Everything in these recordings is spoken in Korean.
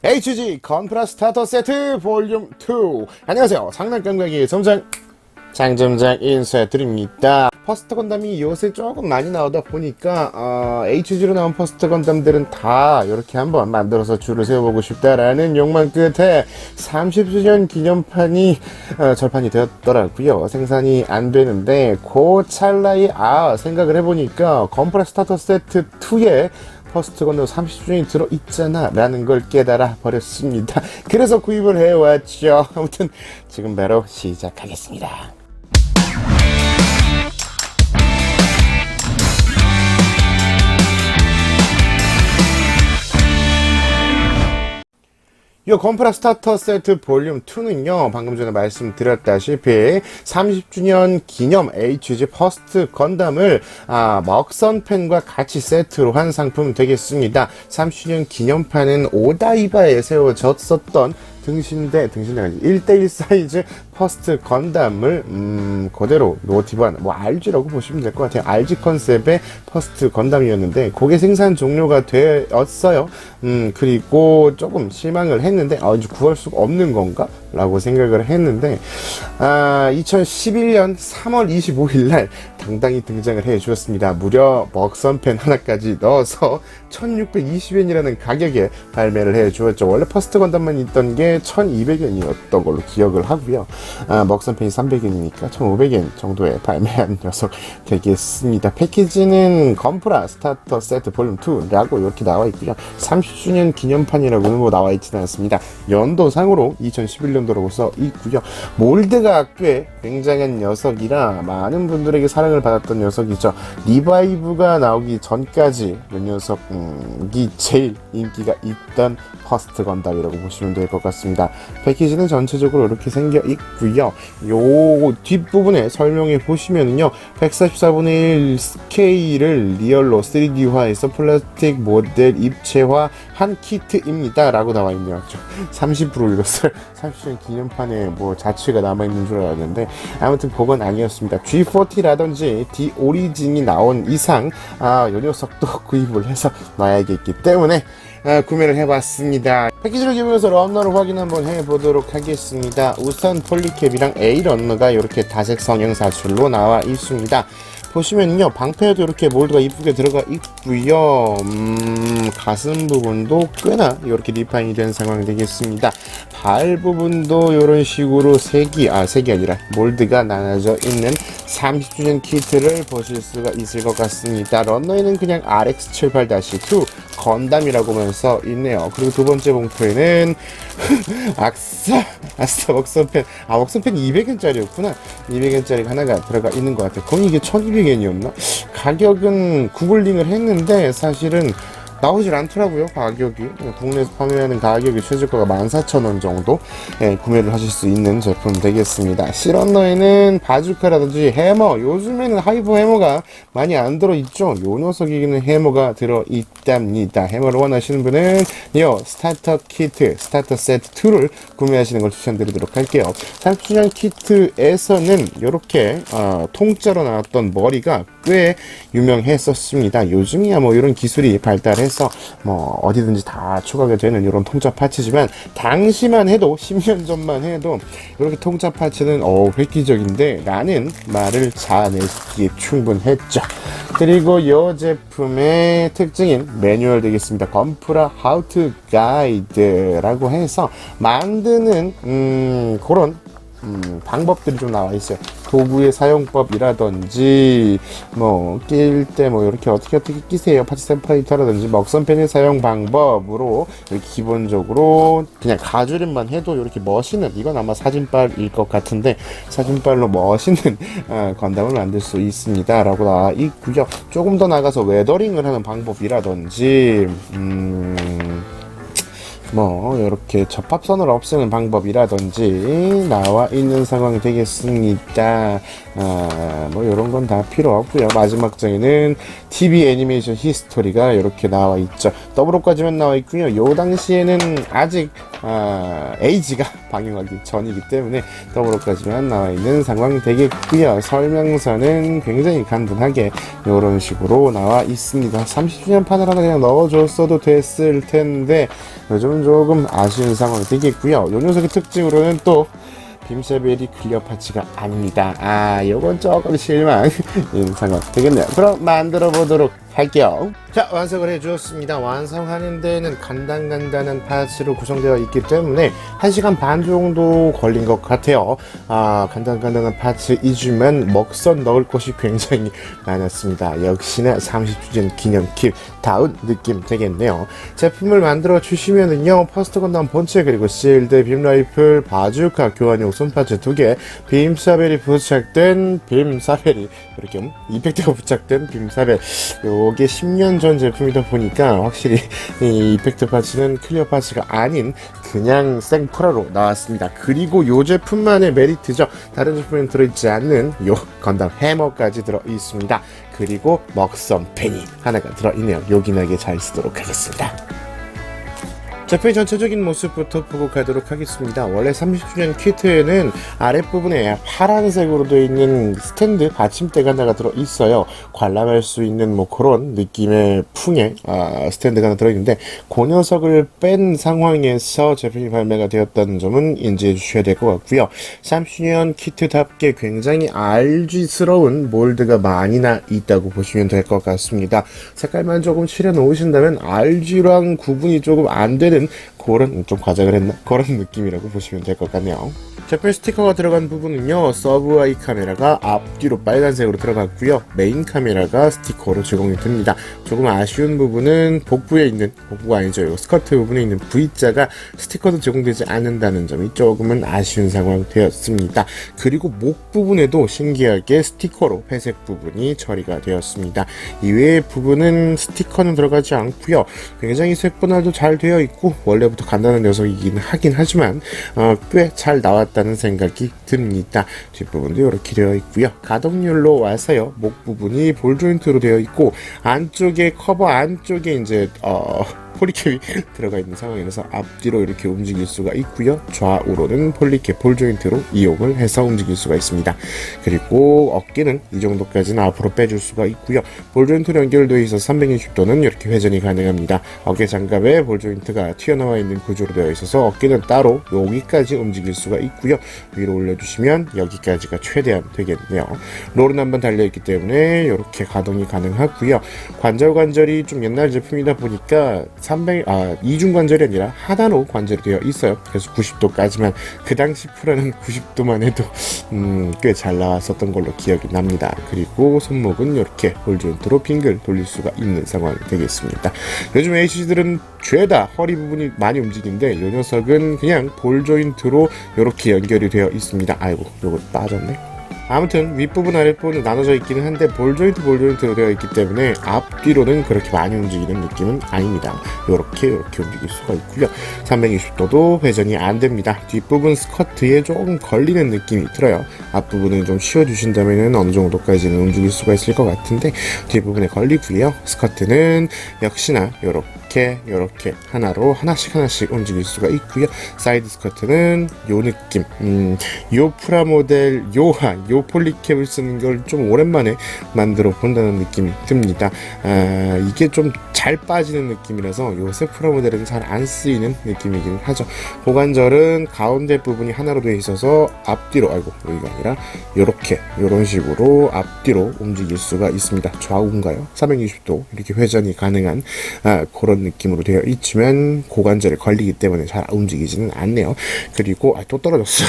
HG 건프라 스타터 세트 볼륨 2. 안녕하세요. 장난감 가게 점장 장점장 인사드립니다. 퍼스트 건담이 요새 조금 많이 나오다 보니까 HG로 나온 퍼스트 건담들은 다 이렇게 한번 만들어서 줄을 세워보고 싶다라는 욕망 끝에 30주년 기념판이 절판이 되었더라고요. 생산이 안 되는데 그 찰나에 생각을 해보니까 건프라 스타터 세트 2에 퍼스트 건담 30주년이 들어있잖아 라는 걸 깨달아 버렸습니다. 그래서 구입을 해왔죠. 아무튼 지금 바로 시작하겠습니다. 이 건프라 스타터 세트 볼륨 2는요, 방금 전에 말씀드렸다시피 30주년 기념 HG 퍼스트 건담을 먹선펜과 같이 세트로 한 상품 되겠습니다. 30주년 기념판은 오다이바에 세워졌었던 등신대 1대1 사이즈 퍼스트 건담을 그대로 모티브한 RG라고 보시면 될 것 같아요. RG 컨셉의 퍼스트 건담이었는데 그게 생산 종료가 되었어요. 그리고 조금 실망을 했는데 이제 구할 수가 없는 건가? 라고 생각을 했는데 2011년 3월 25일 날 당당히 등장을 해 주었습니다. 무려 먹선펜 하나까지 넣어서 1620엔이라는 가격에 발매를 해 주었죠. 원래 퍼스트 건담만 있던 게 1200엔이었던 걸로 기억을 하고요. 먹선펜이 300엔이니까 1500엔 정도에 발매한 녀석 되겠습니다. 패키지는 건프라 스타터 세트 볼륨 2라고 이렇게 나와 있고요. 30주년 기념판이라고는 나와 있지는 않습니다. 연도상으로 2011년도라고 써 있고요. 몰드가 꽤 굉장한 녀석이라 많은 분들에게 사랑을 받았던 녀석이죠. 리바이브가 나오기 전까지 이 녀석이 제일 인기가 있던 퍼스트 건담이라고 보시면 될 것 같습니다. 패키지는 전체적으로 이렇게 생겨 있고요. 요 뒷부분에 설명해 보시면은요, 144분의 1 스케일을 리얼로 3D화해서 플라스틱 모델 입체화 한 키트입니다 라고 나와 있네요. 30% 읽었어요. 30주년 기념판에 자취가 남아있는 줄 알았는데 아무튼 그건 아니었습니다. G40라든지 D 오리진이 나온 이상 이 녀석도 구입을 해서 놔야겠기 때문에 구매를 해봤습니다. 패키지를 기본해서 런너를 확인 한번 해보도록 하겠습니다. 우선 폴리캡이랑 A 런너가 이렇게 다색 성형 사출로 나와 있습니다. 보시면요, 방패에도 이렇게 몰드가 이쁘게 들어가 있고요. 가슴 부분도 꽤나 이렇게 리파인이 된 상황이 되겠습니다. 발 부분도 이런 식으로 색이 아니라 몰드가 나눠져 있는 30주년 키트를 보실 수가 있을 것 같습니다. 런너에는 그냥 RX78-2 건담이라고만 써 있네요. 그리고 두 번째 봉투에는 아싸 먹선펜. 먹선펜 200엔짜리였구나. 200엔짜리 하나가 들어가 있는 것 같아요. 그럼 이게 1200엔이었나? 가격은 구글링을 했는데 사실은 나오질 않더라고요. 가격이 국내에서 판매하는 가격이 최저가가 14,000원 정도 구매를 하실 수 있는 제품 되겠습니다. 실런너에는 바주카라든지 해머, 요즘에는 하이브 해머가 많이 안 들어있죠. 요 녀석에게는 해머가 들어있답니다. 해머를 원하시는 분은 스타터 키트, 스타터 세트 2를 구매하시는 걸 추천드리도록 할게요. 30주년 키트에서는 이렇게 통짜로 나왔던 머리가 꽤 유명했었습니다. 요즘이야 이런 기술이 발달해서 어디든지 다 추가가 되는 이런 통짜 파츠지만 당시만 해도 10년 전만 해도 이렇게 통짜 파츠는 획기적인데 라는 말을 자아내기에 충분했죠. 그리고 이 제품의 특징인 매뉴얼 되겠습니다. 건프라 하우투 가이드라고 해서 만드는 그런 방법들이 좀 나와 있어요. 도구의 사용법이라든지 낄 때 이렇게 어떻게 끼세요, 파츠 세퍼레이터라든지 먹선펜의 사용 방법으로 이렇게 기본적으로 그냥 가주림만 해도 이렇게 멋있는, 이건 아마 사진빨일 것 같은데 사진빨로 멋있는 건담을 만들 수 있습니다 라고 나와 있고요. 조금 더 나가서 웨더링을 하는 방법이라든지 이렇게 접합선을 없애는 방법이라든지 나와 있는 상황이 되겠습니다. 이런 건 다 필요 없고요. 마지막 장에는 TV 애니메이션 히스토리가 이렇게 나와 있죠. 더블로까지만 나와 있고요. 요 당시에는 아직 에이지가 방영하기 전이기 때문에 더불어까지만 나와 있는 상황 되겠고요. 설명서는 굉장히 간단하게 이런 식으로 나와 있습니다. 30주년 판을 하나 그냥 넣어줬어도 됐을 텐데 요즘은 조금 아쉬운 상황이 되겠고요. 이 녀석의 특징으로는 또 빔샤벨이 클리어 파츠가 아닙니다. 요건 조금 실망인 상황 되겠네요. 그럼 만들어 보도록 할게요. 자, 완성을 해주었습니다. 완성하는 데는 간단한 파츠로 구성되어 있기 때문에 1시간 반 정도 걸린 것 같아요. 간단한 파츠이지만 먹선 넣을 것이 굉장히 많았습니다. 역시나 30주년 기념 킷 다운 느낌 되겠네요. 제품을 만들어 주시면은요, 퍼스트 건담 본체 그리고 실드, 빔 라이플, 바주카 교환용 손파츠 2개, 빔사벨이 부착된 빔사벨이 이렇게 이펙트가 부착된 빔사벨. 요게 10년 전 제품이다 보니까 확실히 이 이펙트 파츠는 클리어 파츠가 아닌 그냥 생프라로 나왔습니다. 그리고 요 제품만의 메리트죠. 다른 제품엔 들어있지 않는 요 건담 해머까지 들어있습니다. 그리고 먹선 펜이 하나가 들어있네요. 요긴하게 잘 쓰도록 하겠습니다. 제품의 전체적인 모습부터 보고 가도록 하겠습니다. 원래 30주년 키트에는 아랫부분에 파란색으로 되어 있는 스탠드 받침대가 하나가 들어있어요. 관람할 수 있는 뭐 그런 느낌의 풍의 스탠드가 하나 들어있는데 그 녀석을 뺀 상황에서 제품이 발매가 되었다는 점은 인지해 주셔야 될 것 같고요. 30주년 키트답게 굉장히 RG스러운 몰드가 많이나 있다고 보시면 될 것 같습니다. 색깔만 조금 칠해 놓으신다면 RG랑 구분이 조금 안 되는 그런 좀 과장을 했나? 그런 느낌이라고 보시면 될 것 같네요. 제품 스티커가 들어간 부분은요, 서브 아이 카메라가 앞뒤로 빨간색으로 들어갔고요, 메인 카메라가 스티커로 제공이 됩니다. 조금 아쉬운 부분은 복부에 있는, 복부가 아니죠, 요 스커트 부분에 있는 V자가 스티커도 제공되지 않는다는 점이 조금은 아쉬운 상황 되었습니다. 그리고 목 부분에도 신기하게 스티커로 회색 부분이 처리가 되었습니다. 이외의 부분은 스티커는 들어가지 않고요, 굉장히 색분할도 잘 되어 있고 원래부터 간단한 녀석이긴 하긴 하지만 꽤 잘 나왔다는 생각이 듭니다. 뒷부분도 이렇게 되어 있고요. 가동률로 와서요, 목 부분이 볼 조인트로 되어 있고 안쪽에 커버 안쪽에 이제 폴리캡이 들어가 있는 상황이라서 앞뒤로 이렇게 움직일 수가 있고요. 좌우로는 폴리캡 볼 조인트로 이용을 해서 움직일 수가 있습니다. 그리고 어깨는 이 정도까지는 앞으로 빼줄 수가 있고요. 볼 조인트로 연결되어 있어서 360도는 이렇게 회전이 가능합니다. 어깨 장갑에 볼 조인트가 튀어나와 있는 구조로 되어 있어서 어깨는 따로 여기까지 움직일 수가 있고요. 위로 올려주시면 여기까지가 최대한 되겠네요. 롤은 한번 달려있기 때문에 이렇게 가동이 가능하고요. 관절이 좀 옛날 제품이다 보니까 이중 관절이 아니라 하단으로 관절이 되어 있어요. 그래서 90도까지만, 그 당시 프라는 90도만 해도 꽤 잘 나왔었던 걸로 기억이 납니다. 그리고 손목은 이렇게 볼 조인트로 빙글 돌릴 수가 있는 상황이 되겠습니다. 요즘 HG들은 죄다 허리 부분이 많이 움직이는데 이 녀석은 그냥 볼 조인트로 이렇게 연결이 되어 있습니다. 아이고, 요거 빠졌네. 아무튼 윗부분 아랫부분은 나눠져 있기는 한데 볼 조인트로 되어 있기 때문에 앞뒤로는 그렇게 많이 움직이는 느낌은 아닙니다. 요렇게 움직일 수가 있고요. 360도도 회전이 안 됩니다. 뒷부분 스커트에 조금 걸리는 느낌이 들어요. 앞부분은 좀 쉬어주신다면 어느 정도까지는 움직일 수가 있을 것 같은데 뒷부분에 걸리고요. 스커트는 역시나 요렇게 하나로 하나씩 움직일 수가 있고요. 사이드 스커트는 요 느낌, 요 프라모델 요 폴리캡을 쓰는 걸 좀 오랜만에 만들어 본다는 느낌이 듭니다. 이게 좀 잘 빠지는 느낌이라서 요새 프라모델은 잘 안 쓰이는 느낌이긴 하죠. 고관절은 가운데 부분이 하나로 되어 있어서 앞뒤로, 여기가 아니라 요런 식으로 앞뒤로 움직일 수가 있습니다. 좌우인가요? 360도 이렇게 회전이 가능한 그런 느낌으로 되어 있지만 고관절에 걸리기 때문에 잘 움직이지는 않네요. 그리고 또 떨어졌어.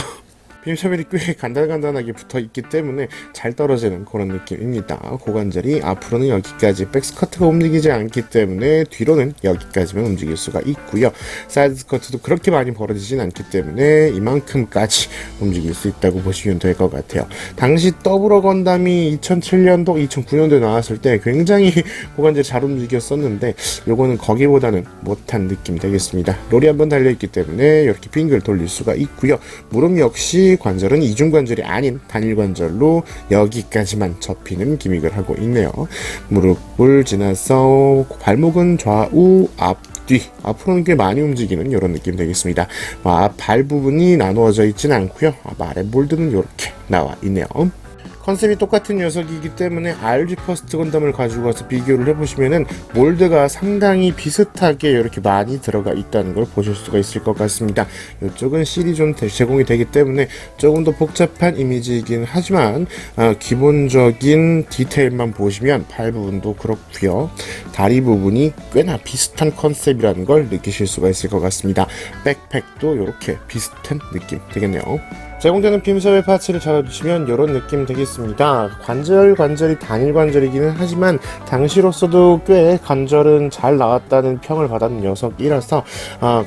빔샤벨이 꽤 간단하게 붙어있기 때문에 잘 떨어지는 그런 느낌입니다. 고관절이 앞으로는 여기까지, 백스커트가 움직이지 않기 때문에 뒤로는 여기까지만 움직일 수가 있고요. 사이드 스커트도 그렇게 많이 벌어지진 않기 때문에 이만큼까지 움직일 수 있다고 보시면 될 것 같아요. 당시 더블어 건담이 2007년도, 2009년도에 나왔을 때 굉장히 고관절이 잘 움직였었는데 요거는 거기보다는 못한 느낌이 되겠습니다. 롤이 한번 달려있기 때문에 이렇게 빙글 돌릴 수가 있고요. 무릎 역시 관절은 이중 관절이 아닌 단일 관절로 여기까지만 접히는 기믹을 하고 있네요. 무릎을 지나서 발목은 좌우, 앞, 뒤 앞으로는 꽤 많이 움직이는 이런 느낌 되겠습니다. 발 부분이 나누어져 있지는 않고요. 아래 몰드는 이렇게 나와 있네요. 컨셉이 똑같은 녀석이기 때문에 RG 퍼스트 건담을 가지고 와서 비교를 해보시면은 몰드가 상당히 비슷하게 이렇게 많이 들어가 있다는 걸 보실 수가 있을 것 같습니다. 이쪽은 실이 좀 제공이 되기 때문에 조금 더 복잡한 이미지이긴 하지만 기본적인 디테일만 보시면 발 부분도 그렇고요. 다리 부분이 꽤나 비슷한 컨셉이라는 걸 느끼실 수가 있을 것 같습니다. 백팩도 이렇게 비슷한 느낌 되겠네요. 제공되는 빔샵의 파츠를 잡아주시면 이런 느낌 되겠습니다. 관절이 단일 관절이기는 하지만 당시로서도 꽤 관절은 잘 나왔다는 평을 받았는 녀석이라서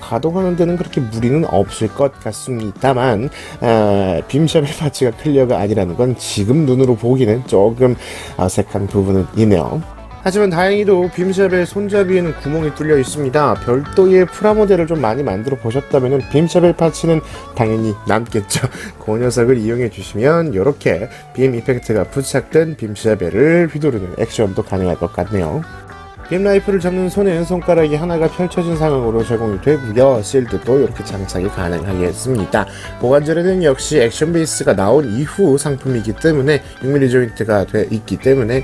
가동하는 데는 그렇게 무리는 없을 것 같습니다만 빔샵의 파츠가 클리어가 아니라는 건 지금 눈으로 보기는 조금 어색한 부분은 있네요. 하지만 다행히도 빔샵의 손잡이에는 구멍이 뚫려 있습니다. 별도의 프라모델을 좀 많이 만들어 보셨다면 빔샵의 파츠는 당연히 남겠죠. 그 녀석을 이용해 주시면 이렇게 빔 이펙트가 부착된 빔샵을 휘두르는 액션도 가능할 것 같네요. 빔 라이프를 잡는 손에는 손가락이 하나가 펼쳐진 상황으로 제공이 되고요. 실드도 이렇게 장착이 가능하겠습니다. 보관젤에는 역시 액션 베이스가 나온 이후 상품이기 때문에 6mm 조인트가 돼 있기 때문에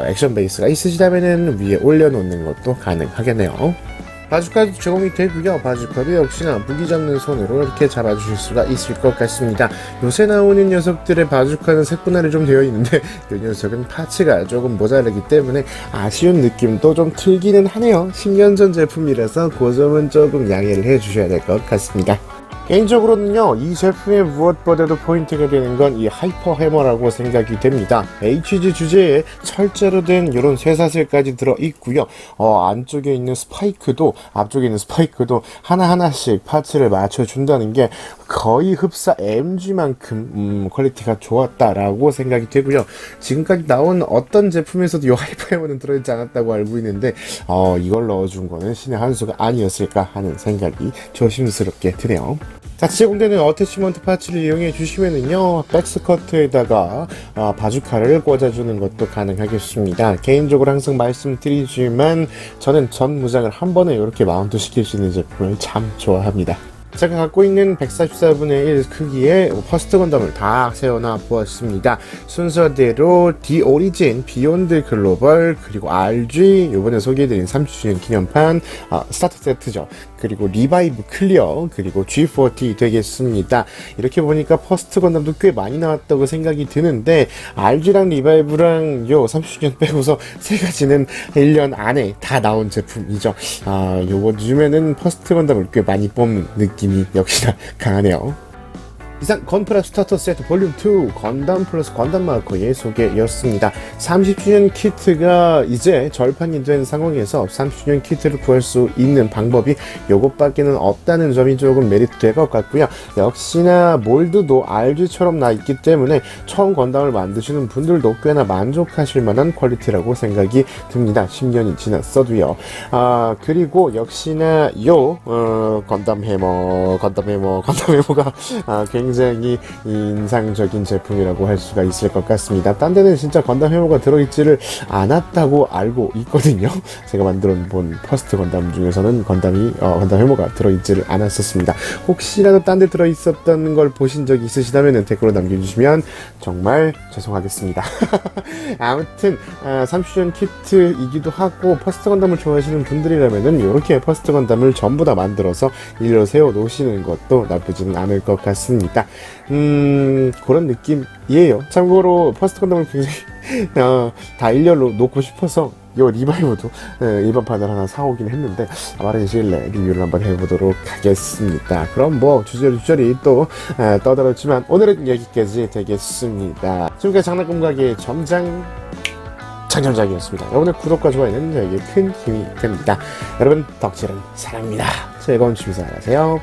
액션 베이스가 있으시다면 위에 올려놓는 것도 가능하겠네요. 바주카도 제공이 되고요. 바주카도 역시나 무기 잡는 손으로 이렇게 잡아주실 수가 있을 것 같습니다. 요새 나오는 녀석들의 바주카는 색분할이 좀 되어 있는데 이 녀석은 파츠가 조금 모자라기 때문에 아쉬운 느낌도 좀 들기는 하네요. 10년 전 제품이라서 그 점은 조금 양해를 해주셔야 될 것 같습니다. 개인적으로는요, 이 제품의 무엇보다도 포인트가 되는 건 이 하이퍼 해머라고 생각이 됩니다. HG 주제에 철제로 된 이런 쇠사슬까지 들어있고요. 안쪽에 있는 스파이크도, 앞쪽에 있는 스파이크도 하나하나씩 파츠를 맞춰준다는 게 거의 흡사 MG만큼 퀄리티가 좋았다라고 생각이 되고요. 지금까지 나온 어떤 제품에서도 이 하이퍼 해머는 들어있지 않았다고 알고 있는데 이걸 넣어준 거는 신의 한 수가 아니었을까 하는 생각이 조심스럽게 드네요. 자, 제공되는 어태치먼트 파츠를 이용해 주시면은요, 백스커트에다가 바주카를 꽂아주는 것도 가능하겠습니다. 개인적으로 항상 말씀드리지만 저는 전 무장을 한 번에 이렇게 마운트 시킬 수 있는 제품을 참 좋아합니다. 제가 갖고 있는 144분의 1 크기의 퍼스트 건담을 다 세워놔 보았습니다. 순서대로 디 오리진, 비욘드 글로벌, 그리고 RG, 요번에 소개해드린 30주년 기념판, 스타터 세트죠. 그리고 리바이브 클리어, 그리고 G40 되겠습니다. 이렇게 보니까 퍼스트 건담도 꽤 많이 나왔다고 생각이 드는데, RG랑 리바이브랑 요 30주년 빼고서 세 가지는 1년 안에 다 나온 제품이죠. 요즘에는 퍼스트 건담을 꽤 많이 뽑는 느낌이 역시나 강하네요. 이상 건프라 스타터 세트 볼륨 2 건담 플러스 건담 마커의 소개였습니다. 30주년 키트가 이제 절판이 된 상황에서 30주년 키트를 구할 수 있는 방법이 요것밖에는 없다는 점이 조금 메리트 될 것 같고요. 역시나 몰드도 RG처럼 나 있기 때문에 처음 건담을 만드시는 분들도 꽤나 만족하실 만한 퀄리티라고 생각이 듭니다. 10년이 지났어도요. 그리고 역시나 요 건담 해머가 굉장히 인상적인 제품이라고 할 수가 있을 것 같습니다. 딴 데는 진짜 건담 해머가 들어있지를 않았다고 알고 있거든요. 제가 만들어 본 퍼스트 건담 중에서는 건담 해머가 들어있지를 않았었습니다. 혹시라도 딴 데 들어있었던 걸 보신 적이 있으시다면 댓글로 남겨주시면 정말 죄송하겠습니다. 아무튼 30주년 키트이기도 하고 퍼스트 건담을 좋아하시는 분들이라면 이렇게 퍼스트 건담을 전부 다 만들어서 일로 세워 놓으시는 것도 나쁘지는 않을 것 같습니다. 그런 느낌이에요. 참고로 퍼스트 건담을 굉장히 다 일렬로 놓고 싶어서 요 리바이브도 일반판을 하나 사오긴 했는데 빠른 시일 내에 리뷰를 한번 해보도록 하겠습니다. 그럼 뭐 주저리 또 떠들었지만 오늘은 여기까지 되겠습니다. 지금까지 장난감 가게의 장점장이었습니다. 여러분의 구독과 좋아요는 저에게 큰 힘이 됩니다. 여러분 덕질은 사랑입니다. 즐거운 취미생활 하세요.